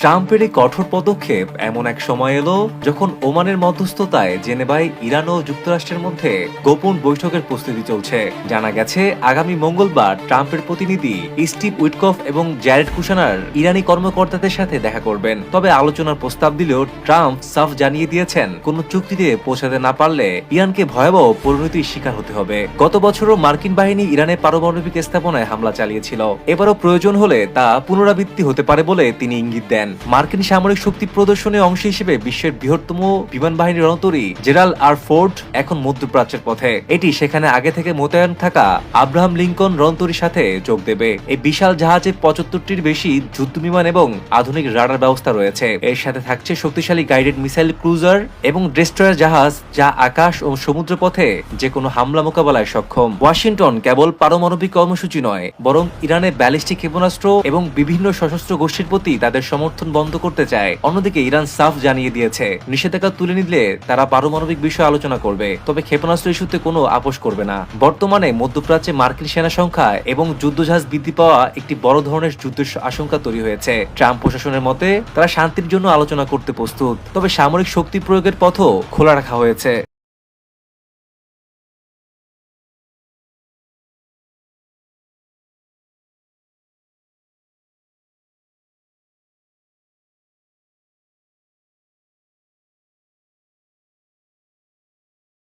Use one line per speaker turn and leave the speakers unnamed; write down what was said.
ট্রাম্পের এই কঠোর পদক্ষেপ এমন এক সময় এলো যখন ওমানের মধ্যস্থতায় জেনেভায় ইরান ও যুক্তরাষ্ট্রের মধ্যে গোপন বৈঠকের প্রস্তুতি চলছে। জানা গেছে আগামী মঙ্গলবার ট্রাম্পের প্রতিনিধি স্টিভ উইটকফ এবং জ্যারেড কুশনার ইরানি কর্মকর্তাদের সাথে দেখা করবেন। তবে আলোচনার প্রস্তাব দিলেও ট্রাম্প সাফ জানিয়ে দিয়েছেন কোনো চুক্তিতে পৌঁছাতে না পারলে ইরানকে ভয়াবহ পরিণতির শিকার হতে হবে। গত বছরও মার্কিন বাহিনী ইরানের পারমাণবিক স্থাপনায় হামলা চালিয়েছিল। এবারও প্রয়োজন হলে তা পুনরাবৃত্তি হতে পারে বলে তিনি ইঙ্গিত দেন। মার্কিন সামরিক শক্তি প্রদর্শনের অংশ হিসেবে বিশ্বের বৃহত্তম বিমান বাহিনীর রণতরী জেরাল্ড আর ফোর্ড এখন মধ্যপ্রাচ্যের পথে। এটি সেখানে আগে থেকে মোতায়েন থাকা আব্রাহাম লিঙ্কন রণতরীর সাথে যোগ দেবে। এই বিশাল জাহাজে ৭৫টির বেশি যুদ্ধ বিমান এবং আধুনিক রাডার ব্যবস্থা রয়েছে। এর সাথে থাকছে শক্তিশালী গাইডেড মিসাইল ক্রুজার এবং ডেস্ট্রয়ার জাহাজ, যা আকাশ ও সমুদ্র পথে যে কোনো হামলা মোকাবেলায় সক্ষম। ওয়াশিংটন কেবল পারমাণবিক কর্মসূচি নয়, বরং ইরানের ব্যালিস্টিক ক্ষেপণাস্ত্র এবং বিভিন্ন সশস্ত্র গোষ্ঠীর প্রতি তাদের সমর্থন বন্ধ করতে চায়। অন্যদিকে ইরান সাফ জানিয়ে দিয়েছে নিষেধাজ্ঞা তুলে নিলে তারা পারমাণবিক বিষয়ে আলোচনা করবে, তবে ক্ষেপণাস্ত্র ইস্যুতে কোনো আপোষ করবে না। বর্তমানে মধ্যপ্রাচ্যে মার্কিন সেনা সংখ্যা এবং যুদ্ধজাহাজ বৃদ্ধি পাওয়া একটি বড় ধরনের যুদ্ধের আশঙ্কা তৈরি হয়েছে। ট্রাম্প প্রশাসনের মতে তারা শান্তির জন্য আলোচনা করতে প্রস্তুত, তবে সামরিক শক্তি প্রয়োগের পথও খোলা রাখা হয়েছে।